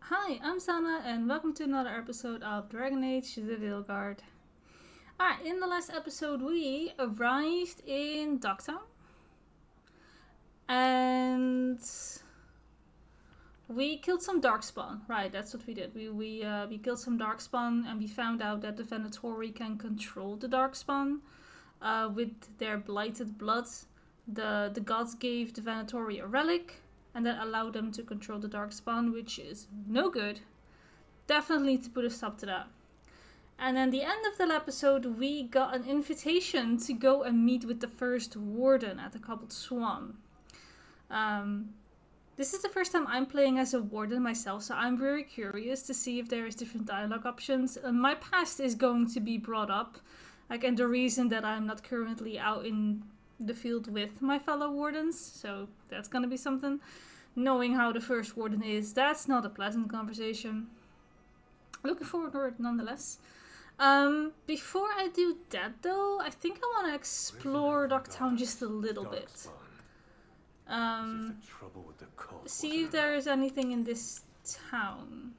Hi, I'm Sana, and welcome to another episode of Dragon Age: The Veilguard. Alright, in the last episode we arrived in Docktown, and we killed some Darkspawn. Right, that's what we did. We killed some Darkspawn, and we found out that the Venatori can control the Darkspawn with their blighted blood. The gods gave the Venatori a relic, and that allowed them to control the Darkspawn, which is no good. Definitely need to put a stop to that. And then the end of the episode, we got an invitation to go and meet with the first Warden at the Cobbled Swan. This is the first time I'm playing as a Warden myself, so I'm very curious to see if there is different dialogue options. My past is going to be brought up, and the reason that I'm not currently out in the field with my fellow Wardens, so that's gonna be something. Knowing how the first Warden is, that's not a pleasant conversation. Looking forward to it nonetheless. Before I do that though, I think I want to explore Docktown just a little bit. See if there is anything in this town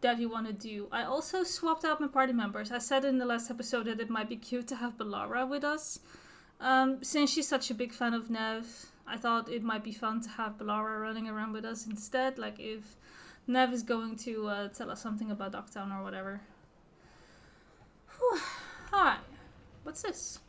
that you want to do. I also swapped out my party members. I said in the last episode that it might be cute to have Bellara with us. Since she's such a big fan of Nev, I thought it might be fun to have Bellara running around with us instead. Like if Nev is going to tell us something about Docktown or whatever. Alright, what's this?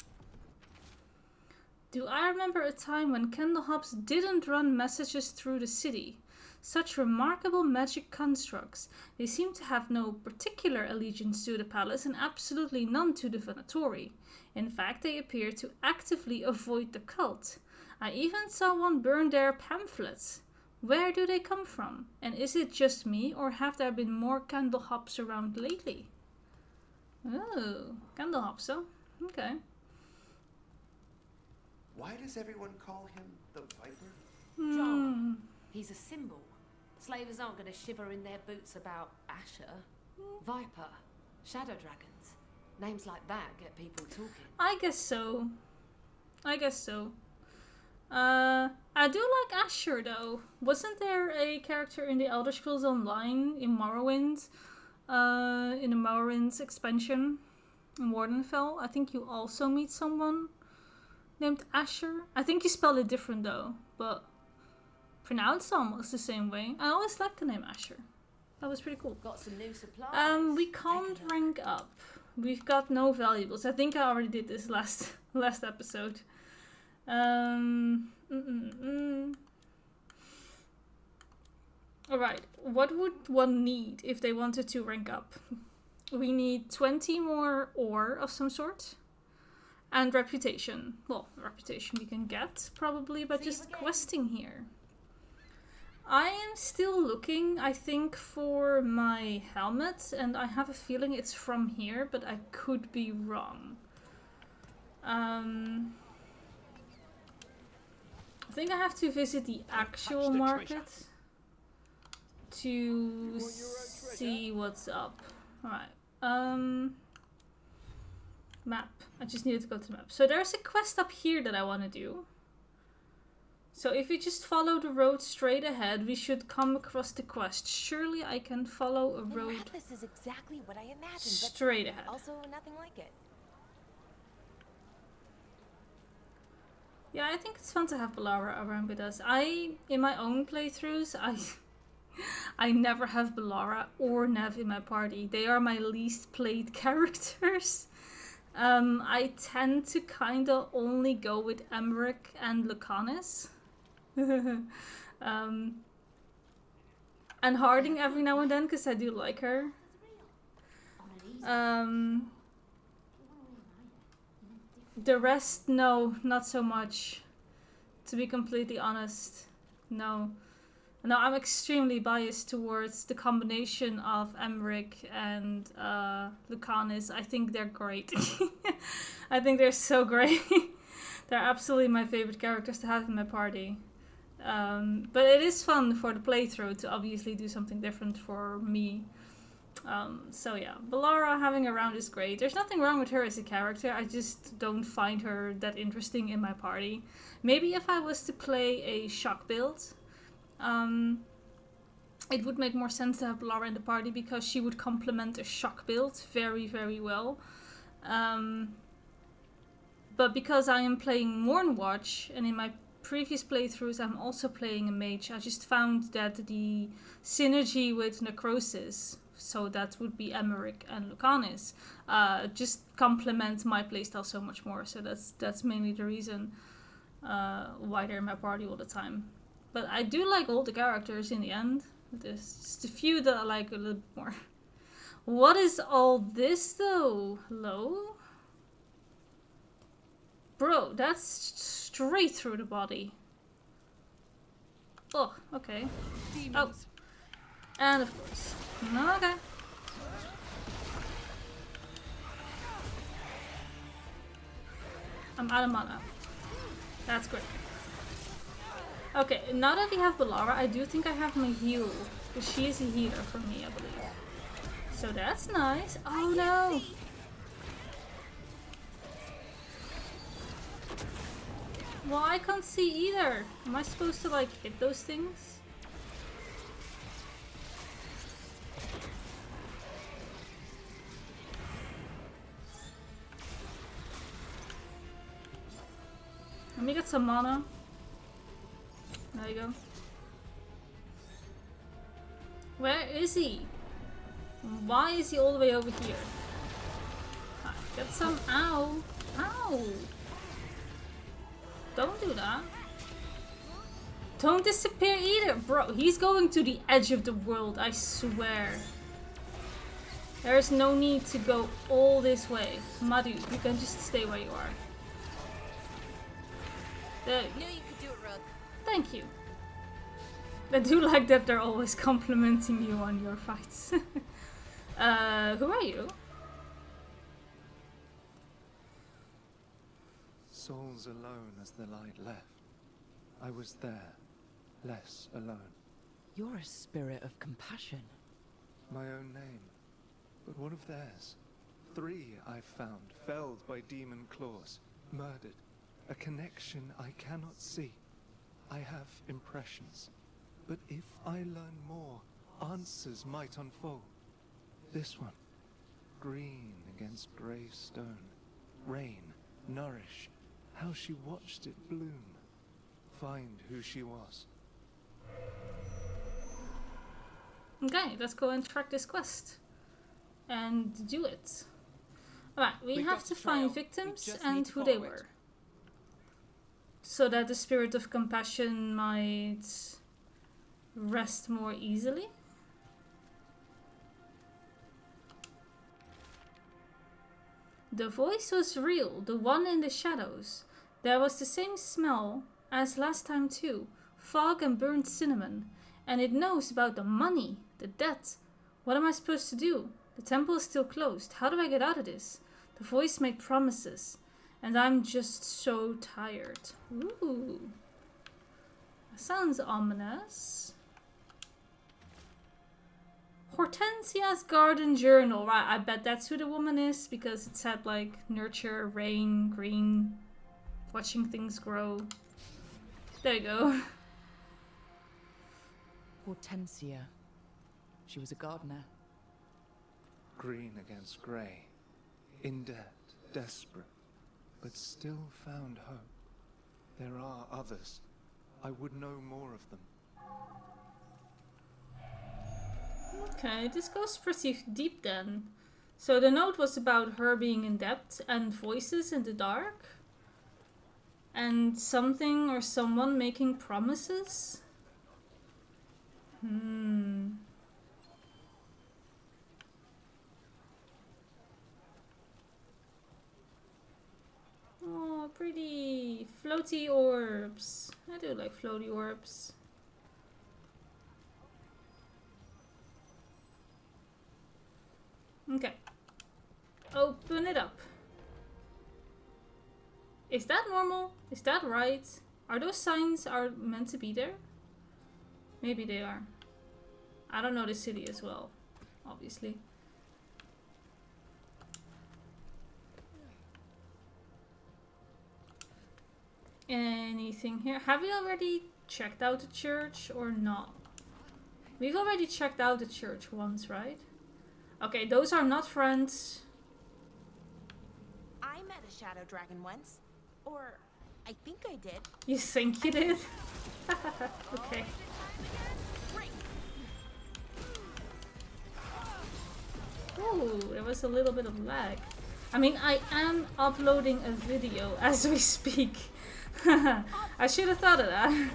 Do I remember a time when Candlehops didn't run messages through the city? Such remarkable magic constructs. They seem to have no particular allegiance to the palace and absolutely none to the Venatori. In fact, they appear to actively avoid the cult. I even saw one burn their pamphlets. Where do they come from? And is it just me, or have there been more Candlehops around lately? Oh, Candlehops, though. Okay. Why does everyone call him the Viper? Drama. He's a symbol. Slavers aren't going to shiver in their boots about Asher. Viper. Shadow dragons. Names like that get people talking. I guess so. I do like Asher though. Wasn't there a character in the Elder Scrolls Online in Morrowind? In the Morrowind expansion in Wardenfell? I think you also meet someone named Asher. I think you spell it different though, but pronounced almost the same way. I always liked the name Asher. That was pretty cool. Got some new supplies. We can't rank up. We've got no valuables. I think I already did this last episode. Alright, what would one need if they wanted to rank up? We need 20 more ore of some sort. And reputation. Well, reputation we can get probably by just questing here. I am still looking, I think, for my helmet, and I have a feeling it's from here, but I could be wrong. I think I have to visit the actual market to see what's up. Alright. Map. I just needed to go to the map. So there's a quest up here that I want to do. So if we just follow the road straight ahead, we should come across the quest. Surely I can follow a road this is exactly what I imagined, straight ahead. Also nothing like it. Yeah, I think it's fun to have Bellara around with us. In my own playthroughs, I never have Bellara or Nev in my party. They are my least played characters. I tend to kinda only go with Emmerich and Lucanus. And Harding every now and then, because I do like her. The rest, no, not so much. To be completely honest, no. No, I'm extremely biased towards the combination of Emmerich and Lucanus. I think they're great. I think they're so great. They're absolutely my favorite characters to have in my party. But it is fun for the playthrough to obviously do something different for me. So yeah, Bellara having around is great. There's nothing wrong with her as a character. I just don't find her that interesting in my party. Maybe if I was to play a shock build, it would make more sense to have Lara in the party because she would complement a shock build very, very well. But because I am playing Mornwatch, and in my previous playthroughs I'm also playing a mage, I just found that the synergy with Necrosis, so that would be Emmerich and Lucanis, just complement my playstyle so much more. So that's mainly the reason why they're in my party all the time. But I do like all the characters in the end. There's just a few that I like a little bit more. What is all this though? Hello? Bro, that's straight through the body. Oh, okay. Demons. Oh. And of course. Okay. I'm out of mana. That's great. Okay, now that we have Balara, I do think I have my heal. Because she is a healer for me, I believe. So that's nice. Oh no! Well, I can't see either. Am I supposed to like hit those things? Let me get some mana. There you go. Where is he? Why is he all the way over here? Get some. Ow! Ow! Don't do that. Don't disappear either. Bro, he's going to the edge of the world, I swear. There's no need to go all this way. Madhu, you can just stay where you are. There. Knew you could do it, Rook. Thank you. I do like that they're always complimenting you on your fights. Who are you? Souls alone as the light left. I was there, less alone. You're a spirit of compassion. My own name, but one of theirs. 3 I found, felled by demon claws, murdered. A connection I cannot see. I have impressions, but if I learn more, answers might unfold. This one, green against grey stone, rain, nourish, how she watched it bloom, find who she was. Okay, let's go and track this quest. And do it. Alright, we have to find victims and who they were. So that the spirit of compassion might rest more easily. The voice was real, the one in the shadows. There was the same smell as last time too, fog and burnt cinnamon. And it knows about the money, the debt. What am I supposed to do? The temple is still closed. How do I get out of this? The voice made promises. And I'm just so tired. Ooh. That sounds ominous. Hortensia's garden journal. Right, I bet that's who the woman is. Because it said like nurture, rain, green, watching things grow. There you go. Hortensia. She was a gardener. Green against grey, in debt, desperate, but still found hope. There are others. I would know more of them. Okay, this goes pretty deep then. So the note was about her being in debt and voices in the dark. And something or someone making promises. Oh, pretty floaty orbs. I do like floaty orbs. Okay. Open it up. Is that normal? Is that right? Are those signs meant to be there? Maybe they are. I don't know the city as well, obviously. Anything here? Have we already checked out the church or not? We've already checked out the church once, right? Okay, those are not friends. I met a shadow dragon once. Or, I think I did. You think you did? Okay. Ooh, there was a little bit of lag. I mean, I am uploading a video as we speak. I should have thought of that.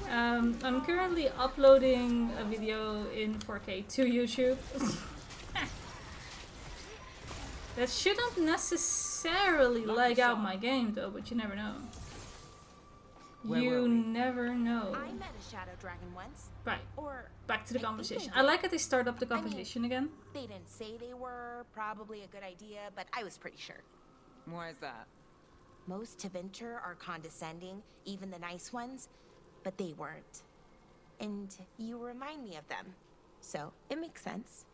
I'm currently uploading a video in 4K to YouTube. That shouldn't necessarily lag out my game though, but you never know. You never know. I met a shadow dragon once. Right. Or Back to the I think conversation. I I did. like that they start up the conversation again. They didn't say they were probably a good idea, but I was pretty sure. Why is that? Most Tevinter are condescending, even the nice ones, but they weren't. And you remind me of them. So, it makes sense.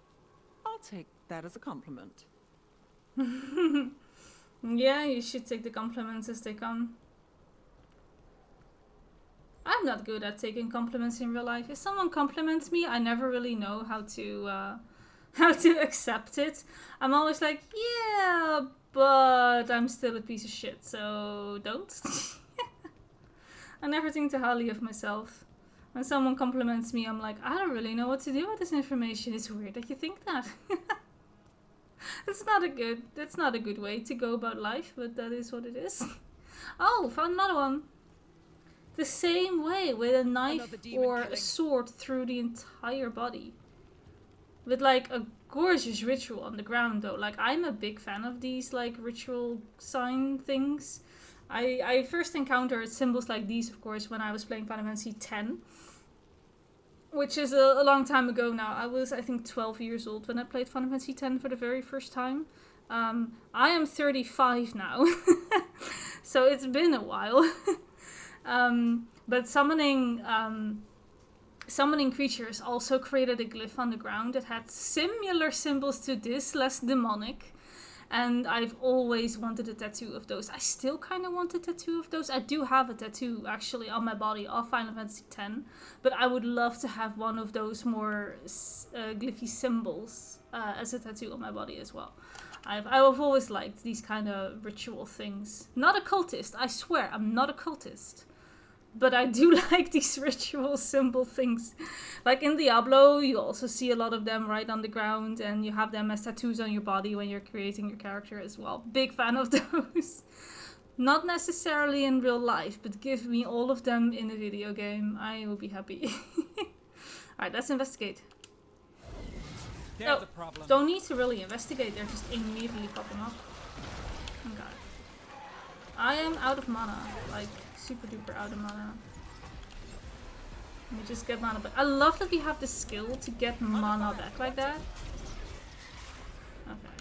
I'll take that as a compliment. Yeah, you should take the compliments as they come. I'm not good at taking compliments in real life. If someone compliments me, I never really know how to accept it. I'm always like, yeah, but I'm still a piece of shit, so don't. I never think too highly of myself. When someone compliments me, I'm like, I don't really know what to do with this information. It's weird that you think that. That's not a good way to go about life, but that is what it is. Oh, found another one. The same way, with a knife or a sword through the entire body. With like a gorgeous ritual on the ground though. Like, I'm a big fan of these like ritual sign things. I first encountered symbols like these, of course, when I was playing Final Fantasy X. Which is a long time ago now. I was, I think, 12 years old when I played Final Fantasy X for the very first time. I am 35 now. So it's been a while. But summoning creatures also created a glyph on the ground that had similar symbols to this, less demonic. And I've always wanted a tattoo of those. I still kind of want a tattoo of those. I do have a tattoo actually on my body of Final Fantasy X. But I would love to have one of those more glyphy symbols as a tattoo on my body as well. I've always liked these kind of ritual things. Not a cultist, I swear, I'm not a cultist. But I do like these ritual symbol things. Like in Diablo, you also see a lot of them right on the ground. And you have them as tattoos on your body when you're creating your character as well. Big fan of those. Not necessarily in real life, but give me all of them in a video game. I will be happy. Alright, let's investigate. There's a problem. Don't need to really investigate, they're just immediately popping up. Okay. I am out of mana. Like, super duper out of mana. Let me just get mana back. I love that we have the skill to get mana back like that. Okay.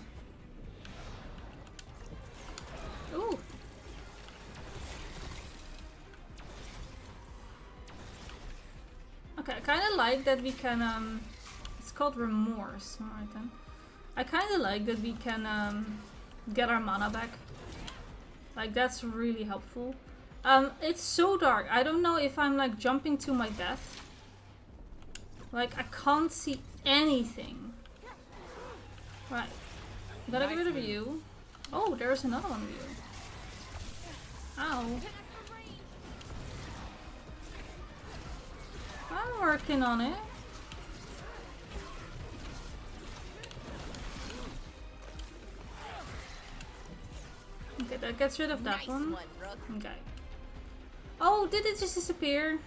Ooh. Okay, I kind of like that we can, it's called Remorse. Alright then. I kind of like that we can get our mana back. Like, that's really helpful. It's so dark. I don't know if I'm like jumping to my death. Like, I can't see anything. Right. Gotta get rid of you. Oh, there's another one of you. Ow. I'm working on it. Okay, that gets rid of that one. Okay. Oh, did it just disappear?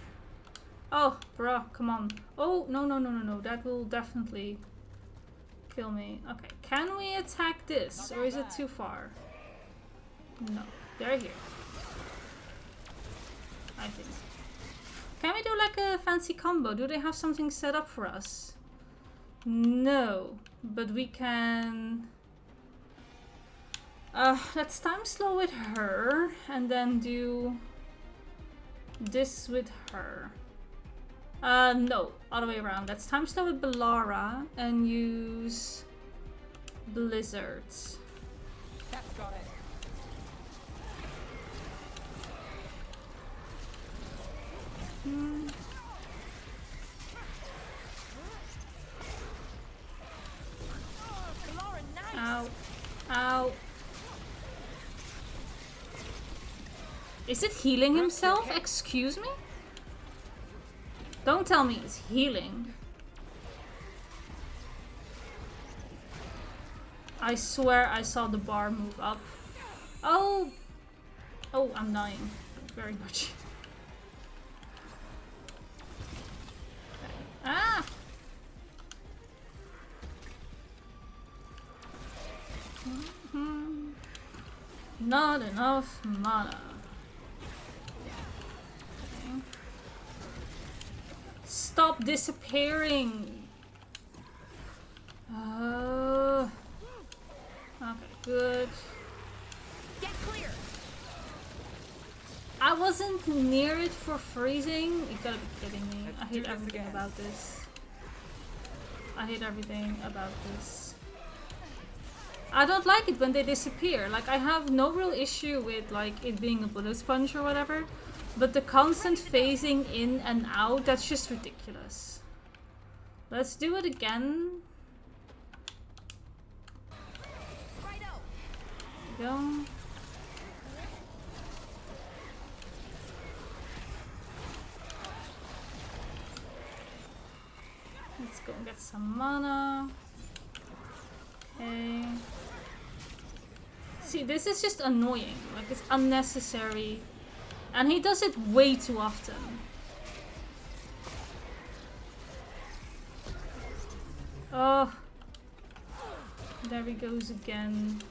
Oh, bruh, come on. Oh, no. That will definitely kill me. Okay, can we attack this? Or is it too far? No, they're here. I think. Can we do like a fancy combo? Do they have something set up for us? No, but we can... let's time slow with her and then do this with her. No, other way around. Let's time slow with Bellara and use Blizzards. That's got it. Is it healing himself? Excuse me? Don't tell me it's healing. I swear I saw the bar move up. Oh! Oh, I'm dying. Very much. Ah! Not enough mana. Okay. Stop disappearing. Okay, good. Get clear. I wasn't near it for freezing. You gotta be kidding me. I hate everything about this. I hate everything about this. I don't like it when they disappear. Like, I have no real issue with like it being a bullet sponge or whatever, but the constant phasing in and out, that's just ridiculous. Let's do it again. There we go. Let's go and get some mana. Okay. See, this is just annoying. Like, it's unnecessary. And he does it way too often. Oh. There he goes again.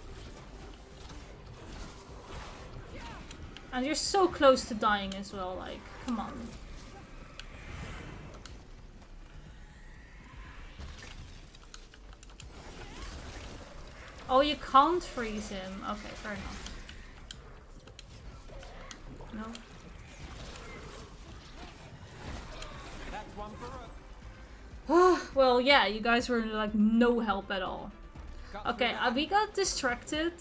And you're so close to dying as well, like, come on. Oh, you can't freeze him. Okay, fair enough. No. That's one for us. Well, yeah, you guys were like no help at all. Okay, we got distracted.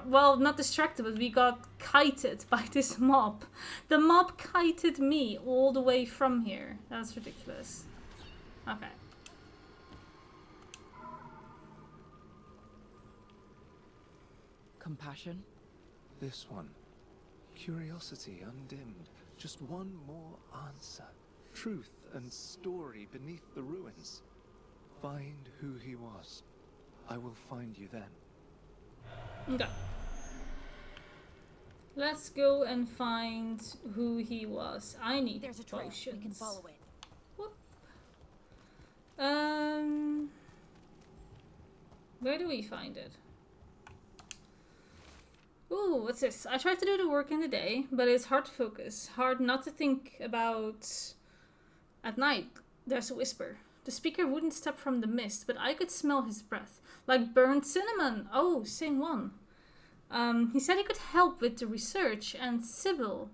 Well, not distracted, but we got kited by this mob. The mob kited me all the way from here. That's ridiculous. Okay. Compassion? This one. Curiosity undimmed. Just one more answer. Truth and story beneath the ruins. Find who he was. I will find you then. Okay. Let's go and find who he was. I need There's a trail. potions. We can follow it. Whoop. Where do we find it? Ooh, what's this? I tried to do the work in the day, but it's hard to focus. Hard not to think about at night. There's a whisper. The speaker wouldn't step from the mist, but I could smell his breath. Like burnt cinnamon. Oh, same one. He said he could help with the research, and Sybil.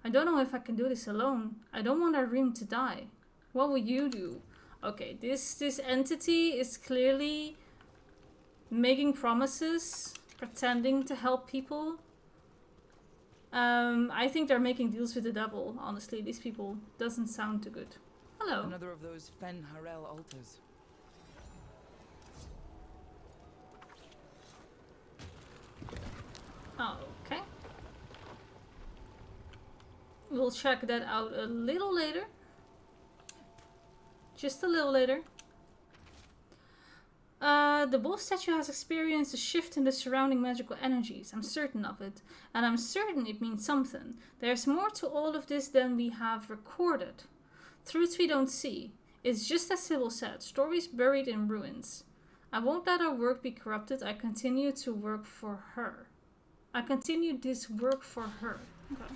I don't know if I can do this alone. I don't want our room to die. What will you do? Okay, this entity is clearly making promises, pretending to help people. I think they're making deals with the devil, honestly. These people doesn't sound too good. Hello. Another of those Fen Harel altars. Okay. We'll check that out a little later. Just a little later. The wolf statue has experienced a shift in the surrounding magical energies. I'm certain of it. And I'm certain it means something. There's more to all of this than we have recorded. Truths we don't see. It's just as Sybil said, stories buried in ruins. I won't let our work be corrupted. I continue to work for her. I continue this work for her. Okay.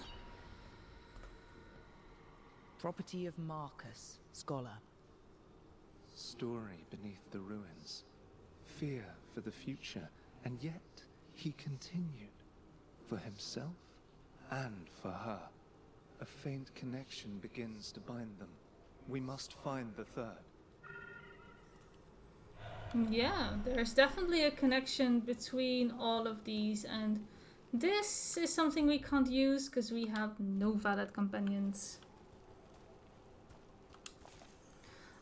Property of Marcus, scholar. Story beneath the ruins. Fear for the future. And yet, he continued. For himself and for her. A faint connection begins to bind them. We must find the third. Yeah, there's definitely a connection between all of these, and this is something we can't use because we have no valid companions.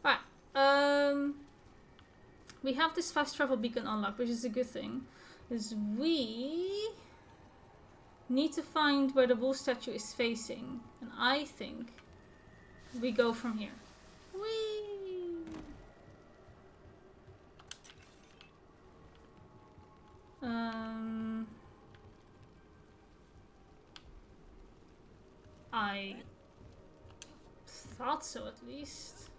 Alright, we have this fast travel beacon unlocked, which is a good thing. Is we Need to find where the wolf statue is facing. And I think we go from here. Whee! I thought so, at least.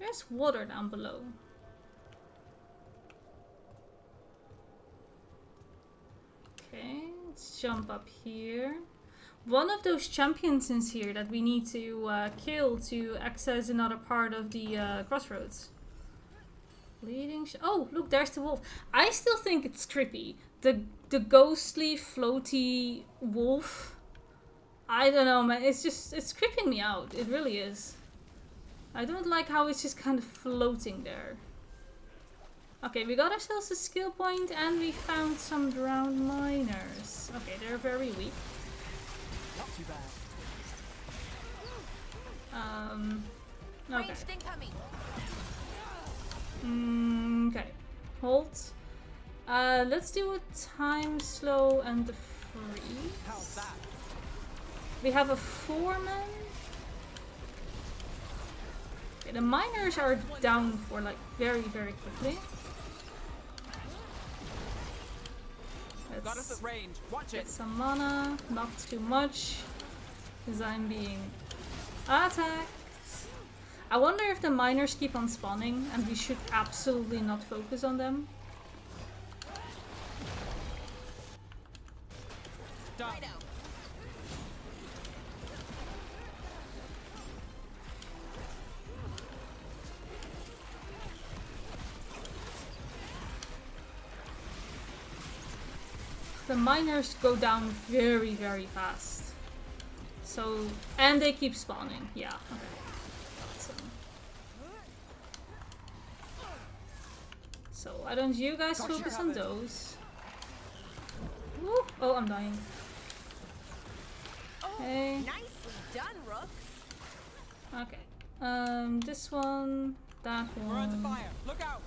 There's water down below. Okay, let's jump up here. One of those champions is here that we need to kill to access another part of the crossroads. Oh, look, there's the wolf. I still think it's creepy. The ghostly, floaty wolf. I don't know, man. It's creeping me out. It really is. I don't like how it's just kind of floating there. Okay, we got ourselves a skill point and we found some drowned miners. Okay, they're very weak. Not too bad. Okay. Ranged incoming. Okay. Hold. Let's do a time slow and the freeze. How's that? We have a foreman. Okay, the miners are down for like very, very quickly. Got us Let's at range. Watch get it. some mana. Not too much, because I'm being attacked. I wonder if the miners keep on spawning and we should absolutely not focus on them. Done. The miners go down very, very fast. So, and they keep spawning. Yeah, okay. So why don't you guys focus on those? Woo. Oh, I'm dying. Okay. Nicely done, Rook. Okay. This one, that We're under one. fire. Look out.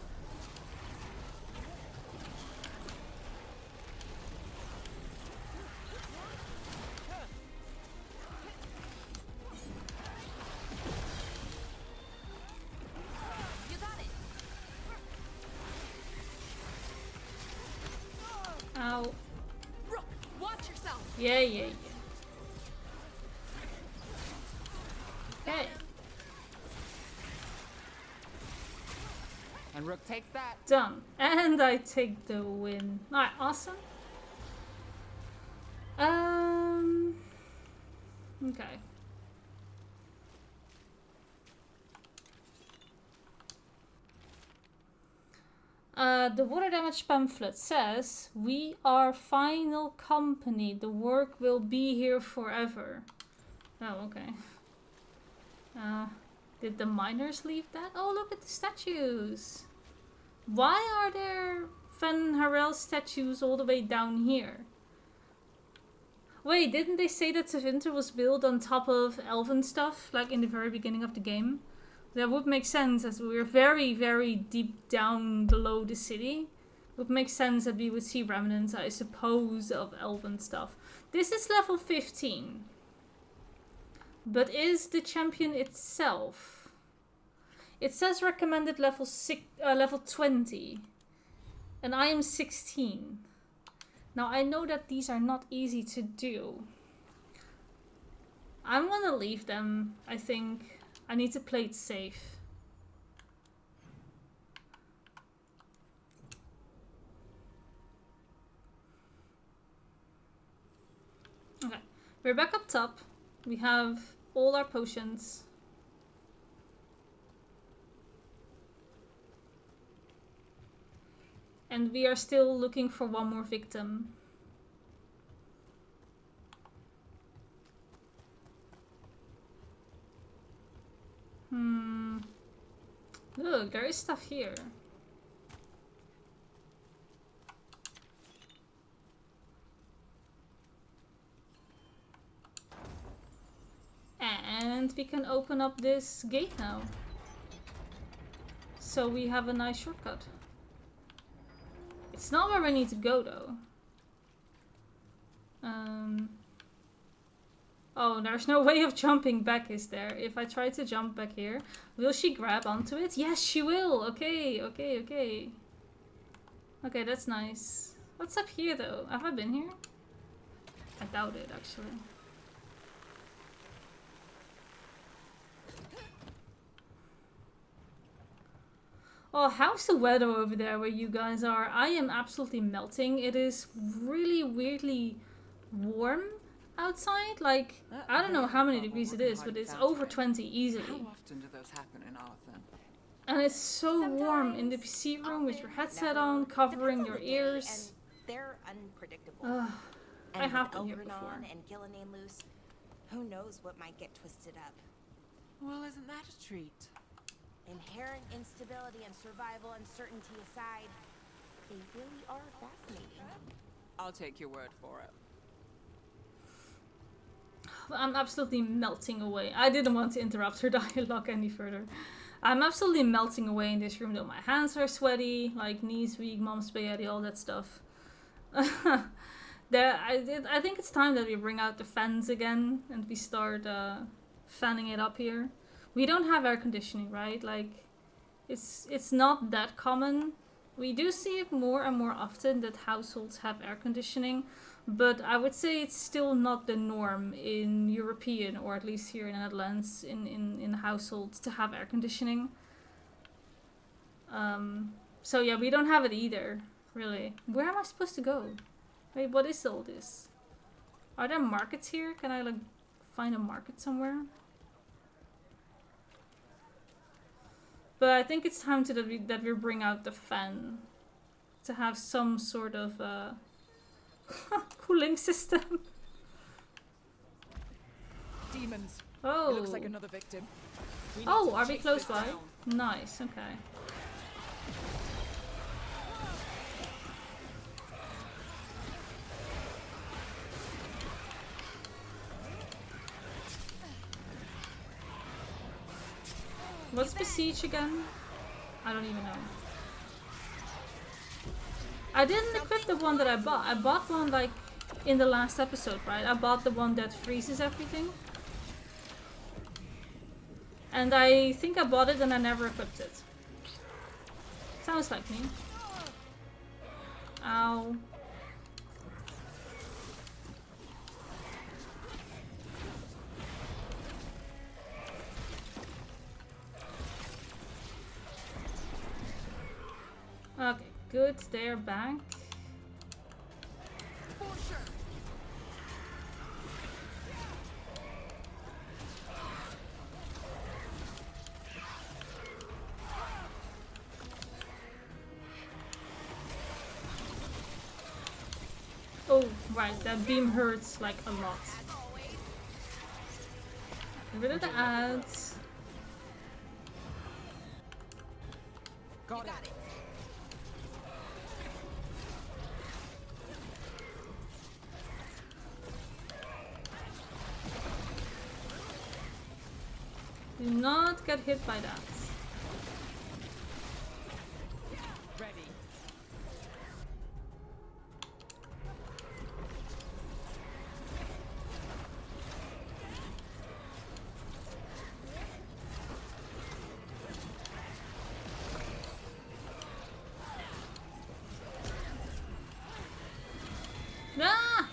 You got it. Ow. Rook, watch yourself. Yeah, yeah, yeah. Okay. And Rook takes that. Done. And I take the win. Alright, awesome. Okay. The water damage pamphlet says, "We are final company. The work will be here forever." Oh, okay. Did the miners leave that? Oh, look at the statues. Why are there Van Harel statues all the way down here? Wait, didn't they say that Tevinter was built on top of elven stuff, like in the very beginning of the game? That would make sense, as we were very, very deep down below the city. It would make sense that we would see remnants, I suppose, of elven stuff. This is level 15. But is the champion itself? It says recommended level 20. And I am 16. Now I know that these are not easy to do. I'm gonna leave them, I think. I need to play it safe. Okay, we're back up top. We have all our potions. And we are still looking for one more victim. Look, there is stuff here. And we can open up this gate now. So we have a nice shortcut. It's not where I need to go though. Oh, there's no way of jumping back, is there? If I try to jump back here, will she grab onto it? Yes, she will. Okay, okay, okay. Okay, that's nice. What's up here though? Have I been here? I doubt it, actually. Oh, how's the weather over there where you guys are? I am absolutely melting. It is really weirdly warm outside. Like, I don't know how many degrees it is, but it's over 20 easily. How often do those happen in Arthur? And it's so warm in the PC room with your headset on, covering your ears. And they're unpredictable. I And have with been here Elgrenon before. and Gillinan loose, who knows what might get twisted up. Well, isn't that a treat? Inherent instability and survival uncertainty aside, they really are fascinating. I'll take your word for it. I'm absolutely melting away. I didn't want to interrupt her dialogue any further. I'm absolutely melting away in this room though. My hands are sweaty, like knees weak, mom's spaghetti, all that stuff. I think it's time that we bring out the fans again and we start fanning it up here. We don't have air conditioning, right? Like, it's not that common. We do see it more and more often that households have air conditioning, but I would say it's still not the norm in European, or at least here in the Netherlands, in households to have air conditioning. So yeah, we don't have it either, really. Where am I supposed to go? Wait, what is all this? Are there markets here? Can I like find a market somewhere? But I think it's time that we bring out the fan to have some sort of cooling system. Demons. Oh. It looks like another victim. Oh, are we close by? Nice. Okay. What's Besiege again? I don't even know. I didn't equip the one that I bought. I bought one like in the last episode, right? I bought the one that freezes everything. And I think I bought it and I never equipped it. Sounds like me. Ow. Okay, good. They're back. Oh, right, that beam hurts like a lot. Get rid of the ads. Got it. Do not get hit by that. Ready. Ah!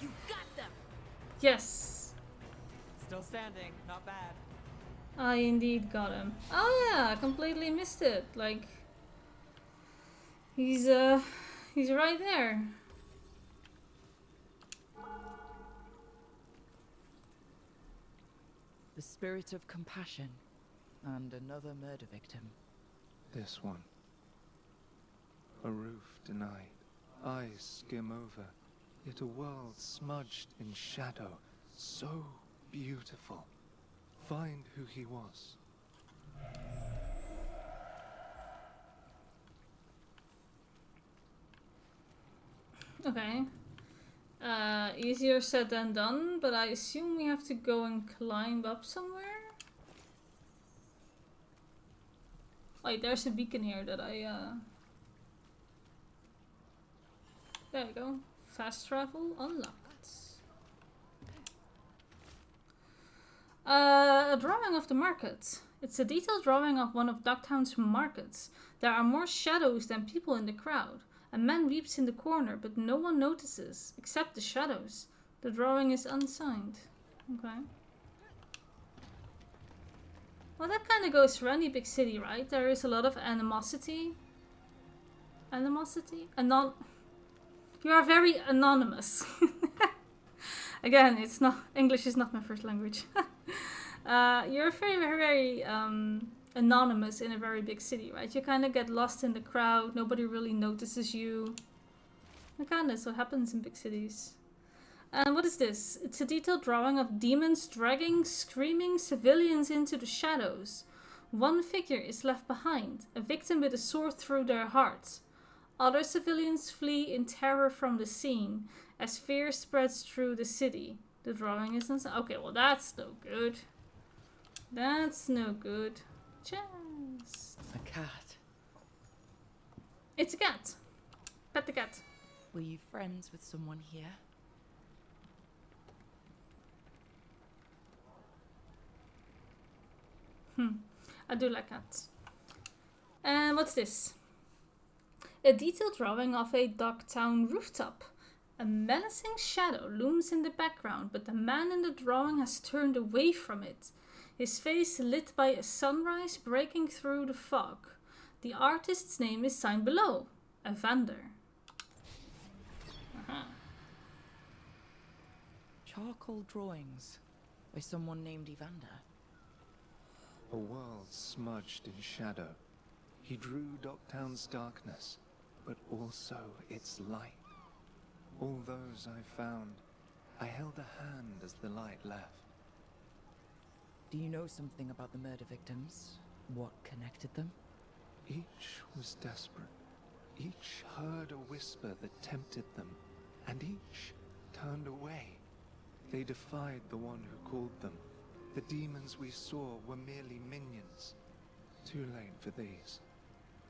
You got them! Yes, Still standing, not bad. I indeed got him. Oh yeah, I completely missed it. Like, he's right there. The spirit of compassion. And another murder victim. This one. A roof denied. Eyes skim over. Yet a world smudged in shadow. So beautiful. Find who he was. Okay. Easier said than done, but I assume we have to go and climb up somewhere? Wait, there's a beacon here that I there we go. Fast travel unlocked. A drawing of the market. It's a detailed drawing of one of Ducktown's markets. There are more shadows than people in the crowd. A man weeps in the corner, but no one notices, except the shadows. The drawing is unsigned. Okay. Well, that kind of goes for any big city, right? There is a lot of animosity. Animosity? You are very anonymous. Again, it's not English is not my first language. You're very anonymous in a very big city, right? You kind of get lost in the crowd. Nobody really notices you. That kind of so happens in big cities. And what is this? It's a detailed drawing of demons dragging screaming civilians into the shadows. One figure is left behind, a victim with a sword through their heart. Other civilians flee in terror from the scene as fear spreads through the city. The drawing is inside. Okay, well that's no good. That's no good. Chest. A cat. It's a cat. Pet the cat. Were you friends with someone here? I do like cats. And what's this? A detailed drawing of a Ducktown rooftop. A menacing shadow looms in the background, but the man in the drawing has turned away from it. His face lit by a sunrise breaking through the fog. The artist's name is signed below. Evander. Charcoal drawings by someone named Evander. A world smudged in shadow. He drew Docktown's darkness, but also its light. All those I found, I held a hand as the light left. Do you know something about the murder victims? What connected them? Each was desperate. Each heard a whisper that tempted them, and each turned away. They defied the one who called them. The demons we saw were merely minions. Too late for these.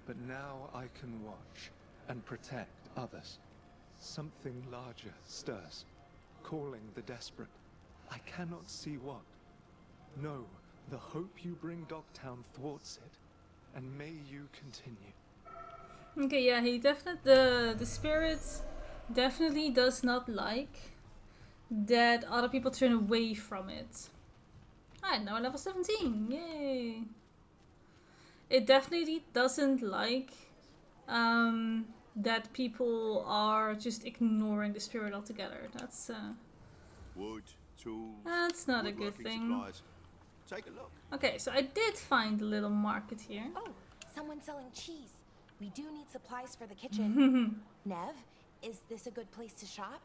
But now I can watch and protect others. Something larger stirs, calling the desperate. I cannot see what. No, the hope you bring Docktown thwarts it, and may you continue. Okay, yeah, he definitely the spirit definitely does not like that other people turn away from it. Alright, now level 17. Yay! It definitely doesn't like that people are just ignoring the spirit altogether. That's Wood, tools, that's not a good woodworking thing. supplies. Take a look. Okay, so I did find a little market here. Oh, someone selling cheese. We do need supplies for the kitchen. Nev, is this a good place to shop?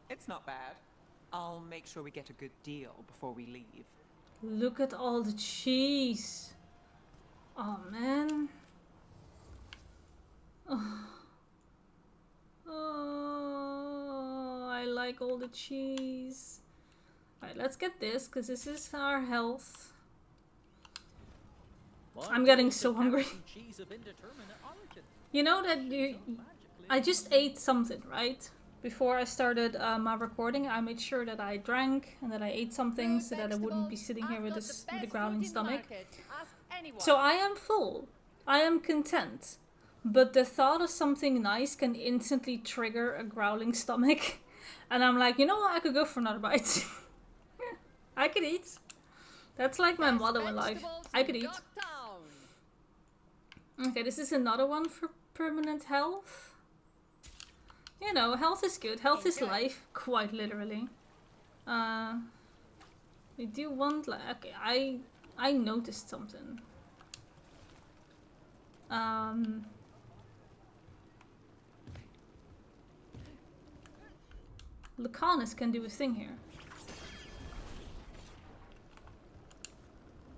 It's not bad. I'll make sure we get a good deal before we leave. Look at all the cheese. Oh man. Oh, I like all the cheese. Alright, let's get this, because this is our health. I'm getting so hungry. You know that I just ate something, right? Before I started my recording, I made sure that I drank and that I ate something so that I wouldn't be sitting here with a growling stomach. So I am full. I am content. But the thought of something nice can instantly trigger a growling stomach. And I'm like, you know what? I could go for another bite. I could eat. That's like my motto in life. I could eat. Okay, this is another one for permanent health. You know, health is good. Health is life, quite literally. We do want like okay, I noticed something. Lucanus can do a thing here.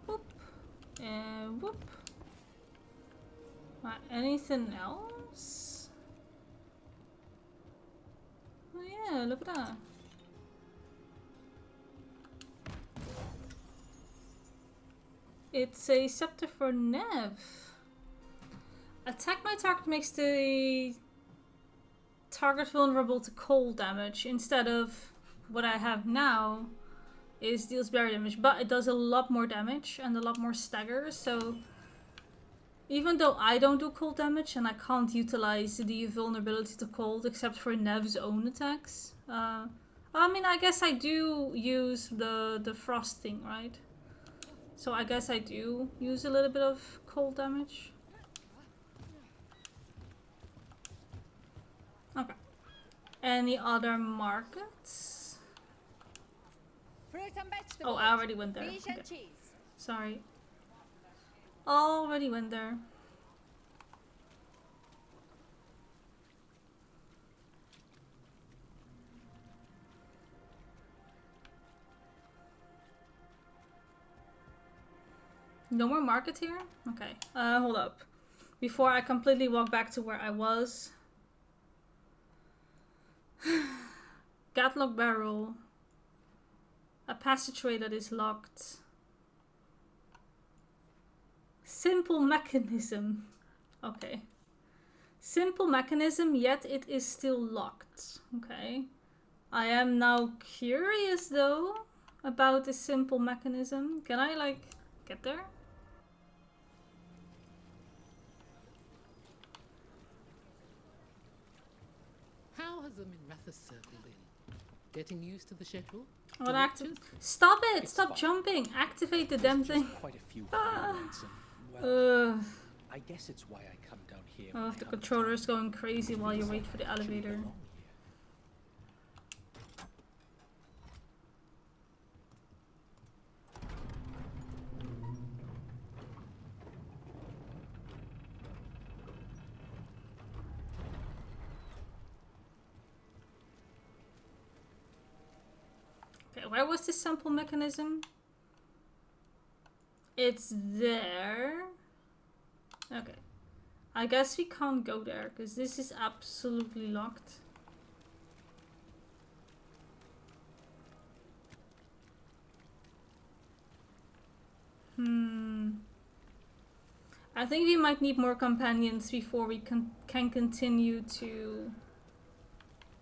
Whoop. And whoop. Anything else? Oh yeah, look at that. It's a scepter for Nev. Attack my target makes the target vulnerable to cold damage instead of what I have now is deals barrier damage, but it does a lot more damage and a lot more stagger, so even though I don't do cold damage and I can't utilize the vulnerability to cold except for Nev's own attacks, I mean, I guess I do use the frost thing, right? So I guess I do use a little bit of cold damage. Okay. Any other markets? Fruit and vegetables. Oh, I already went there. Fish and Okay. cheese. Sorry. Already went there. No more market here? Okay. Hold up. Before I completely walk back to where I was. Gatlock barrel. A passageway that is locked. Simple mechanism. Okay. Simple mechanism, yet it is still locked. Okay. I am now curious though about this simple mechanism. Can I like get there? How has the Minratha circle been? Getting used to the schedule? What Directors? Stop it! It's Stop fine. jumping! Activate the damn There's thing. just quite a few highlights and, well, Ugh. I guess it's why I come down here. Oh, when if I the have controller is time. going crazy while you Feels wait like for the I actually elevator. belong here. Okay, where was this simple mechanism? It's there. Okay. I guess we can't go there because this is absolutely locked. I think we might need more companions before we can continue to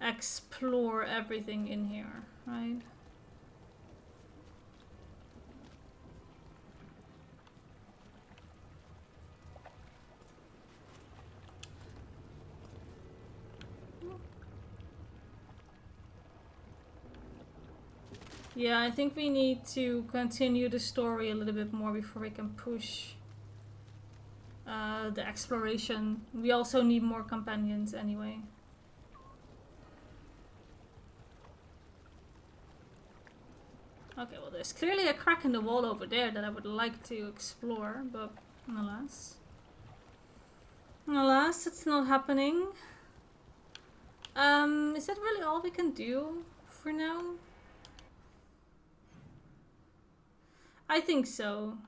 explore everything in here, right? Yeah, I think we need to continue the story a little bit more before we can push the exploration. We also need more companions anyway. Okay, well there's clearly a crack in the wall over there that I would like to explore, but alas. Alas, it's not happening. Is that really all we can do for now? I think so.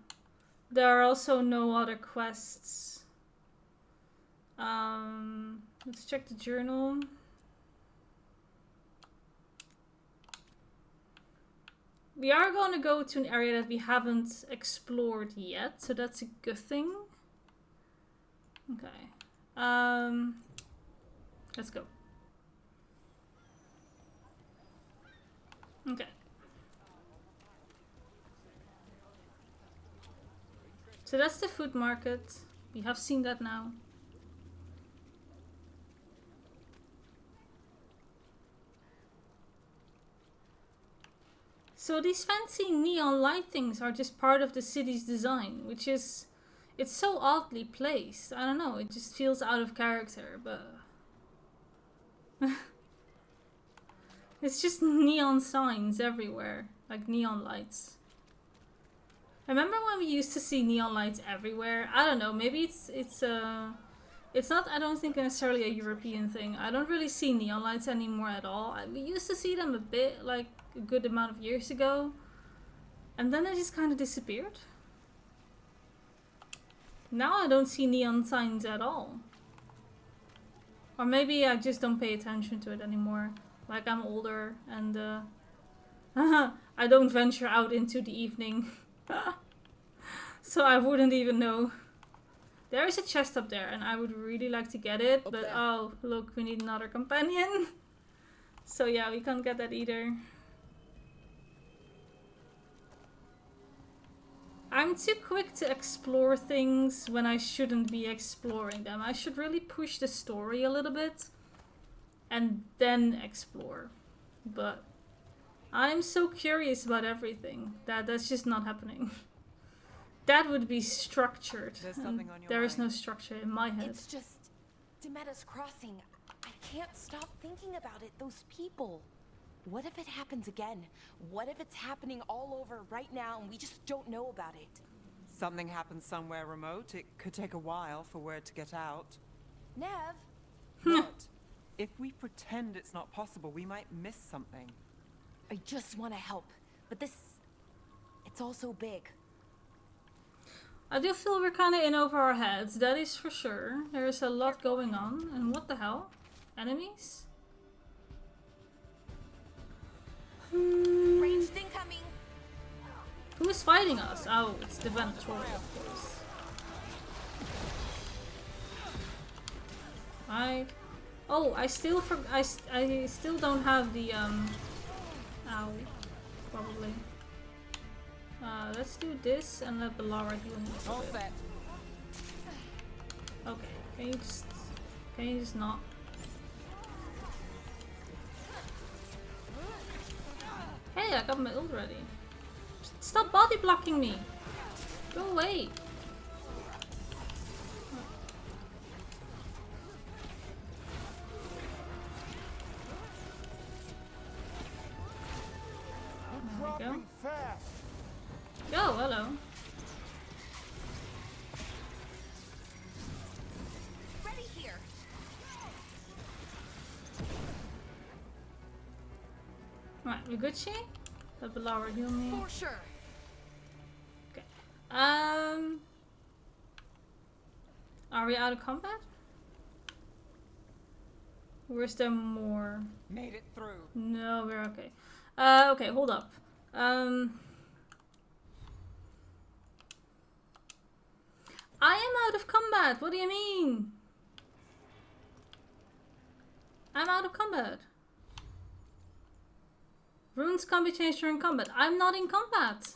There are also no other quests. Let's check the journal. We are going to go to an area that we haven't explored yet, so that's a good thing. Okay. Let's go. Okay. So that's the food market. We have seen that now. So these fancy neon light things are just part of the city's design, which is, it's so oddly placed. I don't know, it just feels out of character, but it's just neon signs everywhere, like neon lights. Remember when we used to see neon lights everywhere? I don't know, maybe it's not, I don't think necessarily a European thing. I don't really see neon lights anymore at all. We used to see them a bit, like a good amount of years ago. And then they just kind of disappeared. Now I don't see neon signs at all. Or maybe I just don't pay attention to it anymore. Like I'm older and I don't venture out into the evening. So I wouldn't even know. There is a chest up there, and I would really like to get it, Up but there. oh, look, we need another companion. So yeah, we can't get that either. I'm too quick to explore things when I shouldn't be exploring them. I should really push the story a little bit and then explore. But I'm so curious about everything that that's just not happening. That would be structured. There's something on your There is mind. no structure in my head. It's just Demetta's Crossing. I can't stop thinking about it. Those people. What if it happens again? What if it's happening all over right now and we just don't know about it? Something happens somewhere remote. It could take a while for word to get out. Nev, What? If we pretend it's not possible, we might miss something. I just want to help. But this... it's all so big. I do feel we're kind of in over our heads, that is for sure. There's a lot going on. And what the hell? Enemies? Ranged incoming. Who is fighting us? Oh, it's the Venatori, of course. Oh, I still I still don't have the ow, probably. Let's do this and let Belara heal me. All set. Okay, can you just not? Hey, I got my ult ready. Stop body blocking me! Go away! There we go. Oh, hello. Ready here. Right, we good, she? Let Belara heal me. For sure. Okay. Are we out of combat? Or is there more? Made it through. No, we're okay. Okay, hold up. I am out of combat. What do you mean? I'm out of combat. Runes can't be changed during combat. I'm not in combat.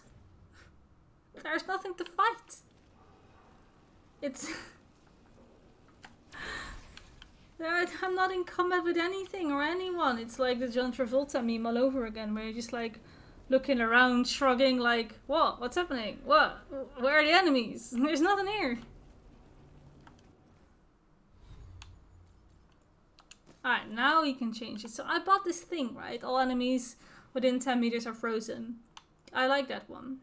There's nothing to fight. It's... I'm not in combat with anything or anyone. It's like the John Travolta meme all over again, where you're just like looking around, shrugging like, what? What's happening? What? Where are the enemies? There's nothing here. Alright, now we can change it. So I bought this thing, right? All enemies within 10 meters are frozen. I like that one.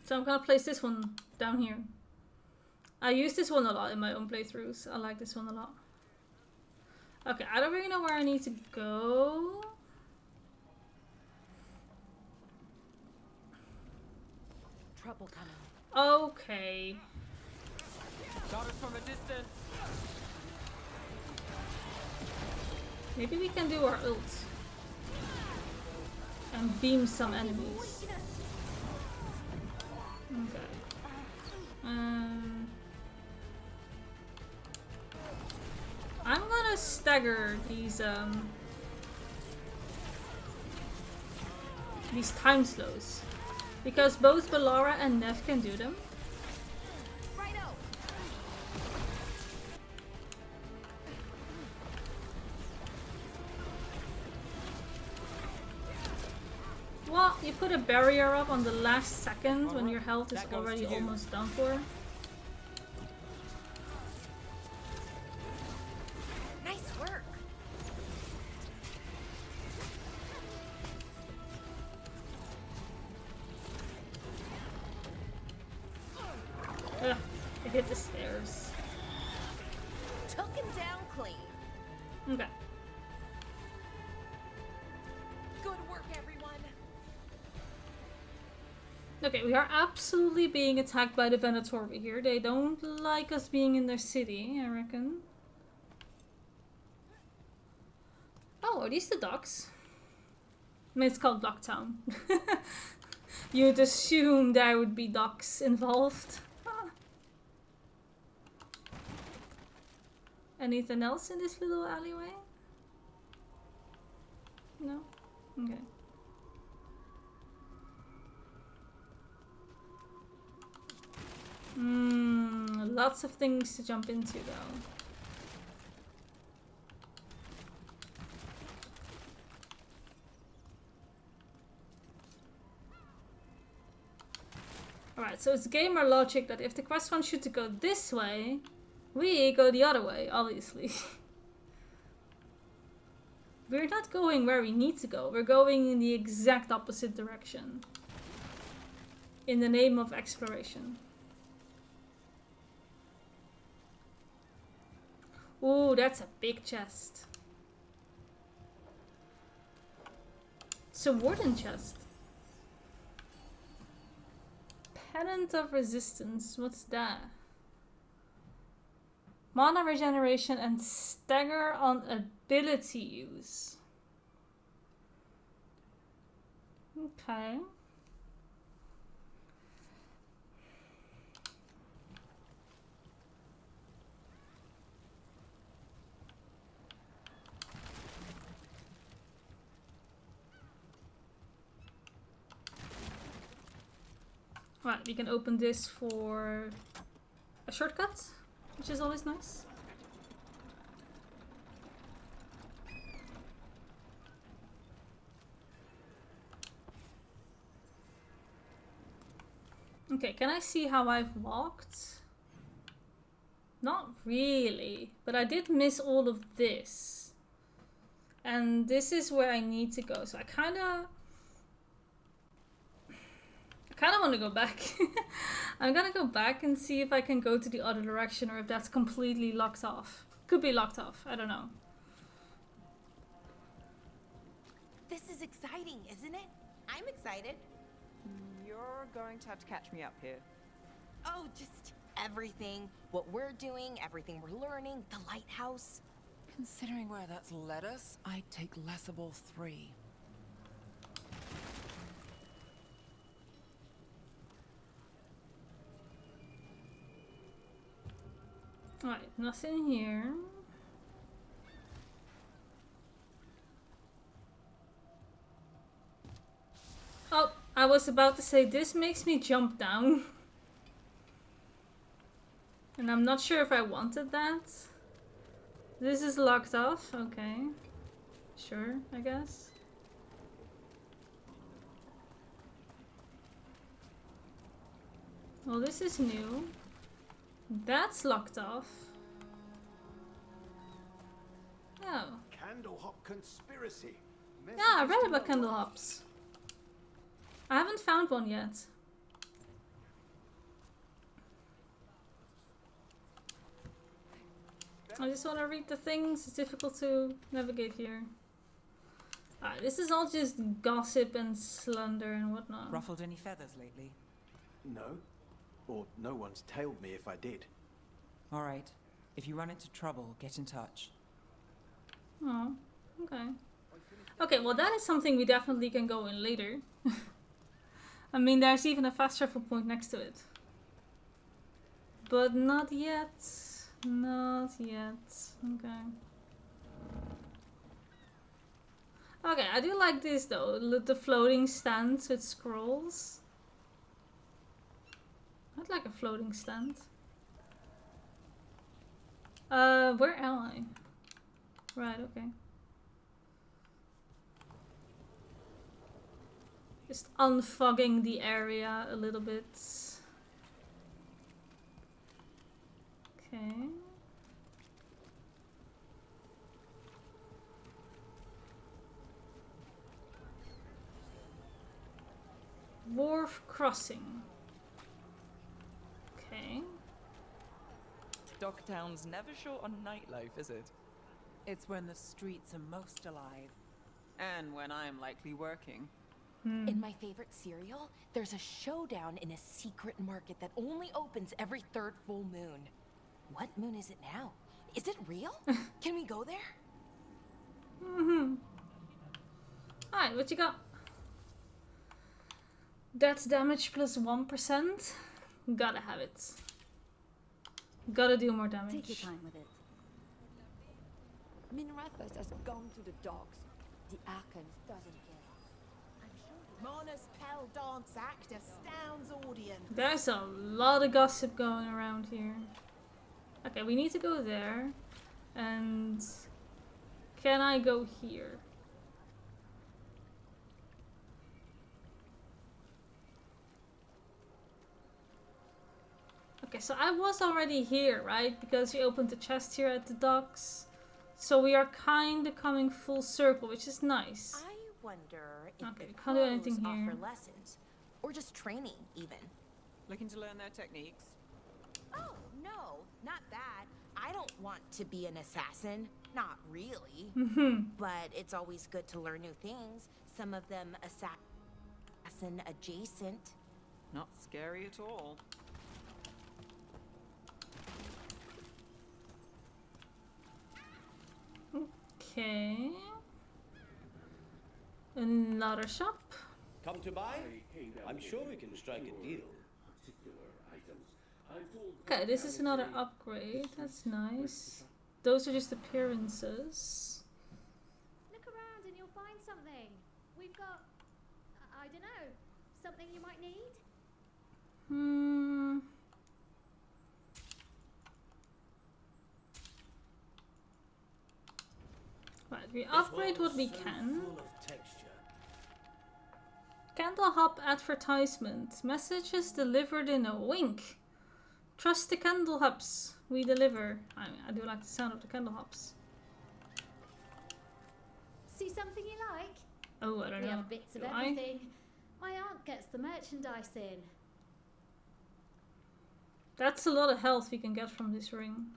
So I'm gonna place this one down here. I use this one a lot in my own playthroughs. I like this one a lot. Okay, I don't really know where I need to go. Trouble coming. Okay. Got it from a distance. Maybe we can do our ult. And beam some enemies. Okay. I'm gonna stagger these time slows. Because both Belara and Nev can do them. Righto. Well, you put a barrier up on the last second when your health is That goes already to you. almost done for. Nice work. Ugh, I hit the stairs. Took him down clean. Okay. Good work, everyone. Okay, we are absolutely being attacked by the Venatori here. They don't like us being in their city, I reckon. Oh, are these the docks? I mean, it's called Locktown. You'd assume there would be ducks involved. Anything else in this little alleyway? No? Okay. Lots of things to jump into though. Alright, so it's gamer logic that if the quest wants you to go this way, we go the other way, obviously. We're not going where we need to go. We're going in the exact opposite direction. In the name of exploration. Ooh, that's a big chest. It's a Warden chest. Pennant of Resistance. What's that? Mana regeneration and stagger on ability use. Okay. Right, we can open this for a shortcut, which is always nice. Okay, can I see how I've walked? Not really, but I did miss all of this. And this is where I need to go, so I kind of want to go back. I'm gonna go back and see if I can go to the other direction or if that's completely locked off. Could be locked off, I don't know. This is exciting, isn't it? I'm excited. You're going to have to catch me up here. Oh, just everything. What we're doing, everything we're learning, the lighthouse. Considering where that's led us, I'd take Lesable 3. Alright, nothing here. Oh, I was about to say this makes me jump down. And I'm not sure if I wanted that. This is locked off, okay. Sure, I guess. Well, this is new. That's locked off. Oh. Candlehop conspiracy. Yeah, I read about candle hops. I haven't found one yet. I just want to read the things. It's difficult to navigate here. Alright, this is all just gossip and slander and whatnot. Ruffled any feathers lately? No. Or no one's tailed me if I did. Alright. If you run into trouble, get in touch. Oh, okay. Okay, well that is something we definitely can go in later. I mean, there's even a fast travel point next to it. But not yet. Not yet. Okay. Okay, I do like this though. The floating stands with scrolls. I'd like a floating stand. Where am I? Right, okay. Just unfogging the area a little bit. Okay. Wharf crossing. Okay. Docktown's never short on nightlife, is it? It's when the streets are most alive. And when I'm likely working. In my favorite cereal, there's a showdown in a secret market that only opens every third full moon. What moon is it now? Is it real? Can we go there? Alright, what you got? That's damage plus 1%. Gotta have it. Gotta do more damage. Take your time with it. Minrathus has gone to the dogs. The Archon doesn't care. Mona's Pell dance act astounds audience. There's a lot of gossip going around here. Okay, we need to go there. And can I go here? Okay, so I was already here, right? Because we opened the chest here at the docks. So we are kind of coming full circle, which is nice. I wonder if okay, we the can't do anything pros here. offer lessons, or just training, even. Looking to learn their techniques? Oh, no, not that. I don't want to be an assassin. Not really. But it's always good to learn new things. Some of them assassin adjacent. Not scary at all. Okay. Another shop. Come to buy? I'm sure we can strike a deal. Okay, this is another upgrade. That's nice. Those are just appearances. Look around and you'll find something. We've got, I don't know, something you might need? Right, we upgrade what we can. Candle Hub advertisement. Messages delivered in a wink. Trust the candle hubs we deliver. I do like the sound of the candle hubs. See something you like? Oh, I don't We know. have bits of Do I? everything. My aunt gets the merchandise in. That's a lot of health we can get from this ring.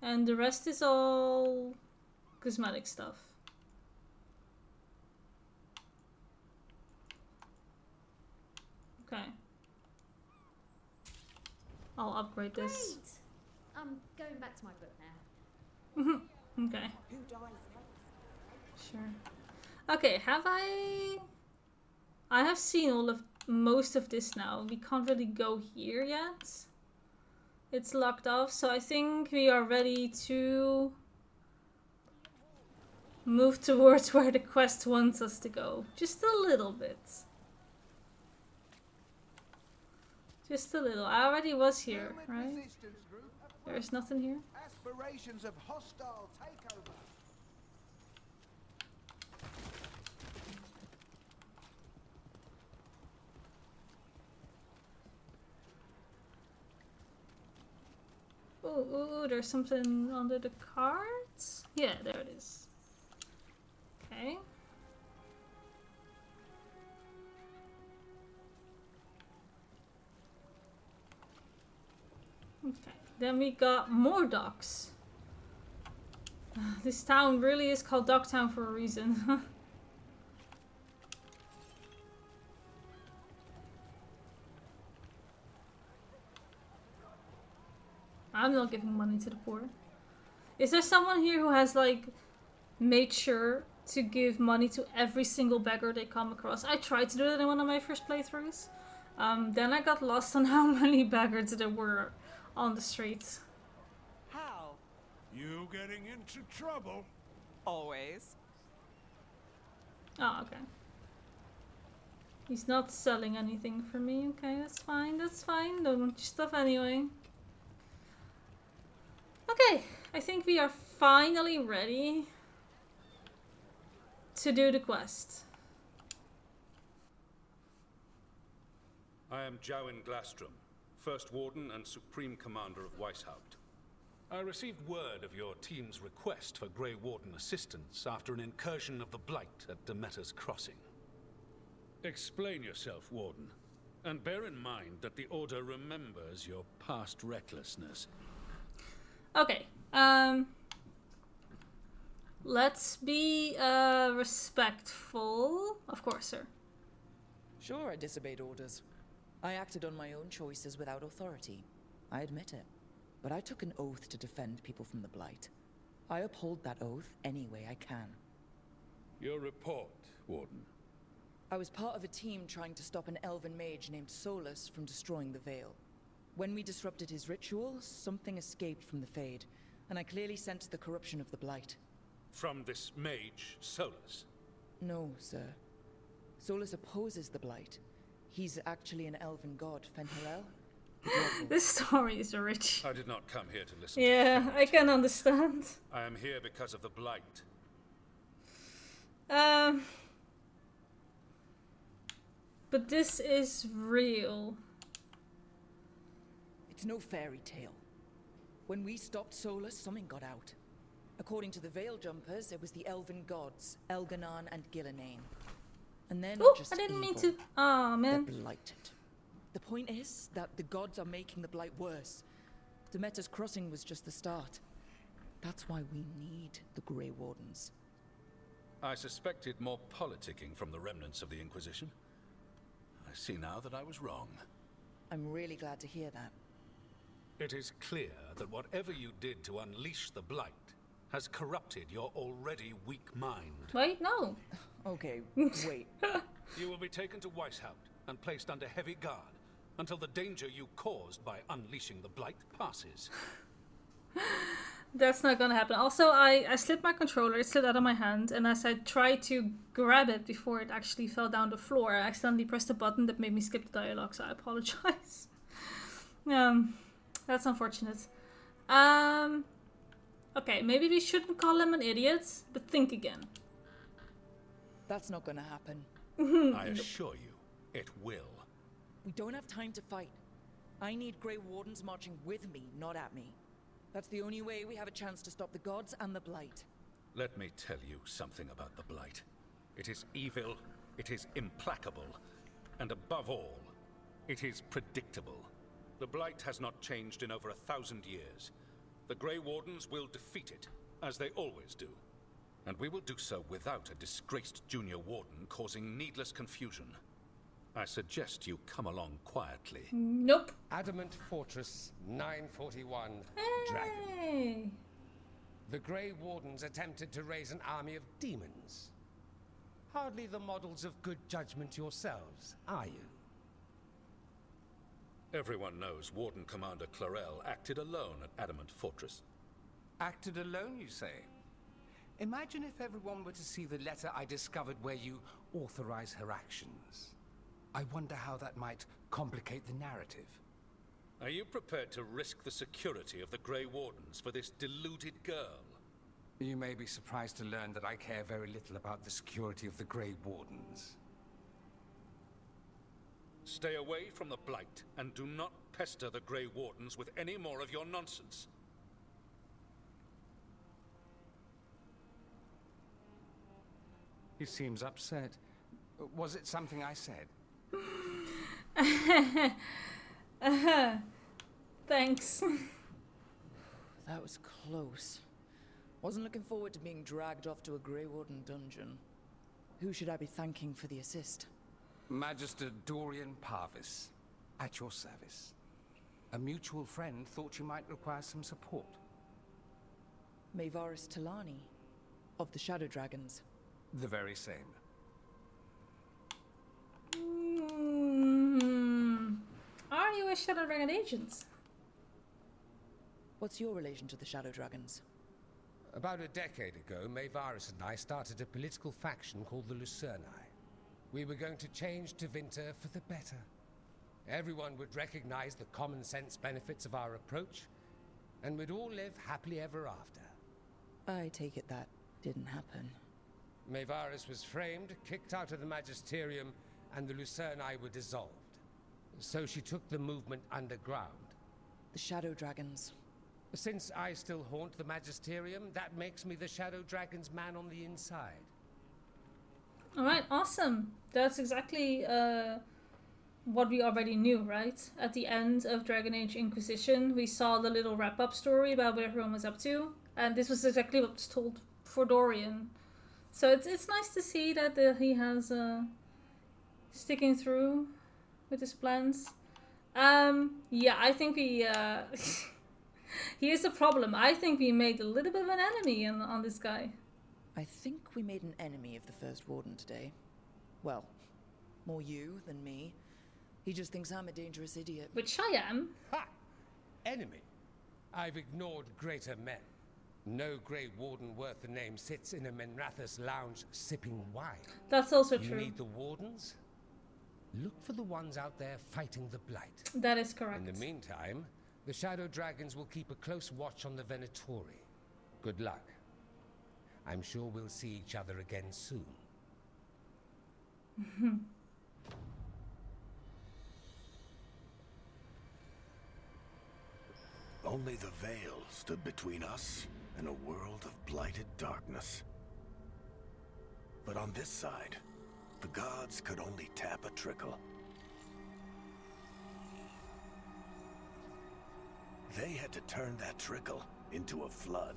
And the rest is all cosmetic stuff. Okay. I'll upgrade this. Great! I'm going back to my book now. Okay. Sure. Okay, have I have seen most of this now. We can't really go here yet. It's locked off, so I think we are ready to move towards where the quest wants us to go. Just a little bit. Just a little. I already was here, right? There's nothing here. Aspirations of hostile takeover. Ooh, there's something under the cards? Yeah, there it is. Okay. Okay, then we got more docks. This town really is called Docktown for a reason. I'm not giving money to the poor. Is there someone here who has like made sure to give money to every single beggar they come across? I tried to do that in one of my first playthroughs. Then I got lost on how many beggars there were on the streets. How? You getting into trouble? Always. Oh, okay. He's not selling anything for me. Okay, that's fine. That's fine. Don't want your stuff anyway. Okay, I think we are finally ready to do the quest. I am Jowin Glastrom, First Warden and Supreme Commander of Weishaupt. I received word of your team's request for Grey Warden assistance after an incursion of the Blight at Demeter's Crossing. Explain yourself, Warden, and bear in mind that the Order remembers your past recklessness. Okay, let's be respectful. Of course, sir. Sure, I disobeyed orders. I acted on my own choices without authority. I admit it. But I took an oath to defend people from the Blight. I uphold that oath any way I can. Your report, Warden. I was part of a team trying to stop an elven mage named Solus from destroying the Veil. When we disrupted his ritual, something escaped from the Fade, and I clearly sensed the corruption of the Blight. From this mage, Solus? No, sir. Solus opposes the Blight. He's actually an elven god, Fen'Harel. This story is rich. I did not come here to listen Yeah, to I can understand. I am here because of the Blight. But this is real. It's no fairy tale. When we stopped Solus, something got out. According to the Veil Jumpers, it was the elven gods, Elganon and Gillenane. And they're not just I didn't mean evil. to. Oh, man. They're blighted. The point is that the gods are making the Blight worse. Demeter's Crossing was just the start. That's why we need the Grey Wardens. I suspected more politicking from the remnants of the Inquisition. I see now that I was wrong. I'm really glad to hear that. It is clear that whatever you did to unleash the Blight has corrupted your already weak mind. Wait, no. Okay, wait. You will be taken to Weishaupt and placed under heavy guard until the danger you caused by unleashing the Blight passes. That's not gonna happen. Also, I slipped my controller, it slipped out of my hand, and as I tried to grab it before it actually fell down the floor, I accidentally pressed a button that made me skip the dialogue, so I apologize. That's unfortunate. Okay, maybe we shouldn't call him an idiot, but think again. That's not gonna happen. I assure you, it will. We don't have time to fight. I need Grey Wardens marching with me, not at me. That's the only way we have a chance to stop the gods and the Blight. Let me tell you something about the Blight. It is evil, it is implacable, and above all, it is predictable. The Blight has not changed in over 1,000 years. The Grey Wardens will defeat it, as they always do. And we will do so without a disgraced junior warden causing needless confusion. I suggest you come along quietly. Nope. Adamant Fortress 941 Dragon. Hey. The Grey Wardens attempted to raise an army of demons. Hardly the models of good judgment yourselves, are you? Everyone knows Warden Commander Clarel acted alone at Adamant Fortress. Acted alone, you say? Imagine if everyone were to see the letter I discovered where you authorize her actions. I wonder how that might complicate the narrative. Are you prepared to risk the security of the Grey Wardens for this deluded girl? You may be surprised to learn that I care very little about the security of the Grey Wardens. Stay away from the Blight, and do not pester the Grey Wardens with any more of your nonsense. He seems upset. Was it something I said? Thanks. That was close. Wasn't looking forward to being dragged off to a Grey Warden dungeon. Who should I be thanking for the assist? Magister Dorian Parvis, at your service. A mutual friend thought you might require some support. Maevaris Talani, of the Shadow Dragons. The very same. Are you a Shadow Dragon agent? What's your relation to the Shadow Dragons? About a decade ago, Maevaris and I started a political faction called the Lucerni. We were going to change Tevinter for the better. Everyone would recognize the common sense benefits of our approach, and we'd all live happily ever after. I take it that didn't happen. Maevaris was framed, kicked out of the Magisterium, and the Lucerni were dissolved. So she took the movement underground. The Shadow Dragons. Since I still haunt the Magisterium, that makes me the Shadow Dragon's man on the inside. Alright, awesome. That's exactly what we already knew, right? At the end of Dragon Age Inquisition, we saw the little wrap-up story about what everyone was up to, and this was exactly what was told for Dorian. So it's nice to see that he has sticking through with his plans. Yeah, I think we here's the problem. I think we made a little bit of an enemy on this guy. I think we made an enemy of the First Warden today. Well, More you than me. He just thinks I'm a dangerous idiot. Which I am. Ha! Enemy. I've ignored greater men. No Grey Warden worth the name sits in a Menrathus lounge sipping wine. That's also you true. You need the Wardens? Look for the ones out there fighting the Blight. That is correct. In the meantime, the Shadow Dragons will keep a close watch on the Venatori. Good luck. I'm sure we'll see each other again soon. Only the Veil stood between us and a world of blighted darkness. But on this side, the gods could only tap a trickle. They had to turn that trickle into a flood.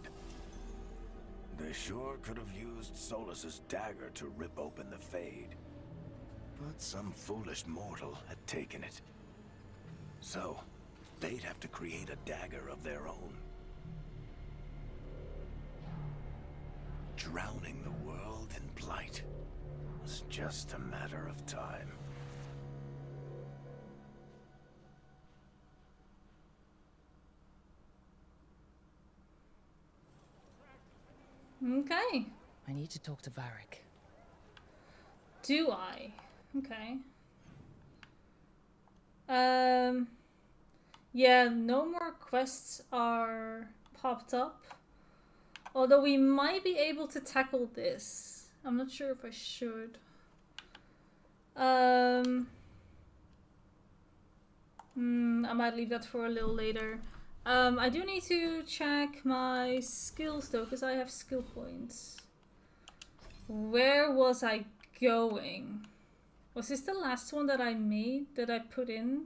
They sure could have used Solus's dagger to rip open the Fade. But some foolish mortal had taken it. So, they'd have to create a dagger of their own. Drowning the world in blight was just a matter of time. Okay. I need to talk to Varric. Do I? Okay. Yeah, no more quests are popped up. Although we might be able to tackle this. I'm not sure if I should. I might leave that for a little later. I do need to check my skills though, because I have skill points. Where was I going? Was this the last one that I made, that I put in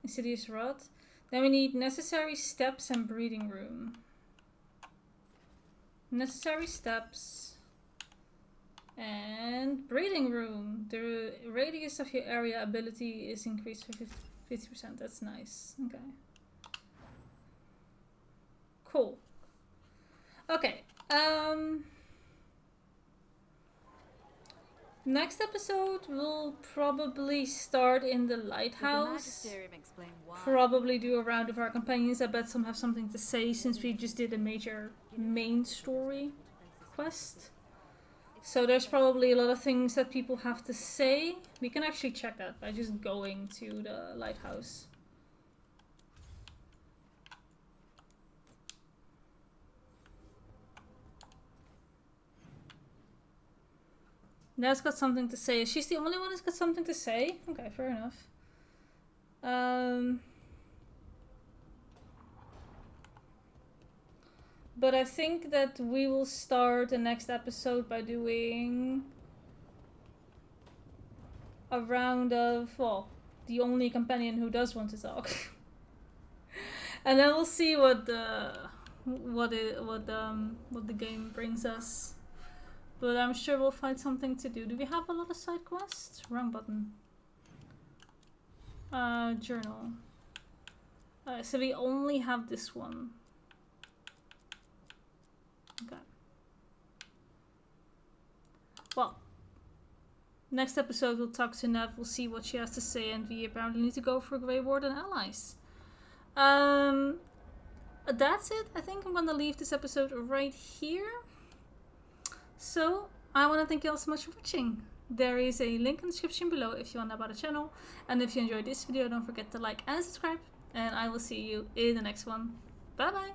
Insidious Rot? Then we need necessary steps and breeding room. Necessary steps and breeding room. The radius of your area ability is increased for 50%. That's nice. Okay. Cool. Okay. Next episode will probably start in the lighthouse. Probably do a round of our companions. I bet some have something to say since we just did a major main story quest. So there's probably a lot of things that people have to say. We can actually check that by just going to the lighthouse. Ned's got something to say. She's the only one who's got something to say? Okay, fair enough. But I think that we will start the next episode by doing a round of, well, the only companion who does want to talk. And then we'll see what the game brings us. But I'm sure we'll find something to do. Do we have a lot of side quests? Wrong button. Journal. So we only have this one. Okay. Well, next episode we'll talk to Nev. We'll see what she has to say, and we apparently need to go for Grey Warden allies. That's it. I think I'm gonna leave this episode right here. So, I want to thank you all so much for watching. There is a link in the description below if you want to know about the channel. And if you enjoyed this video, don't forget to like and subscribe. And I will see you in the next one. Bye bye!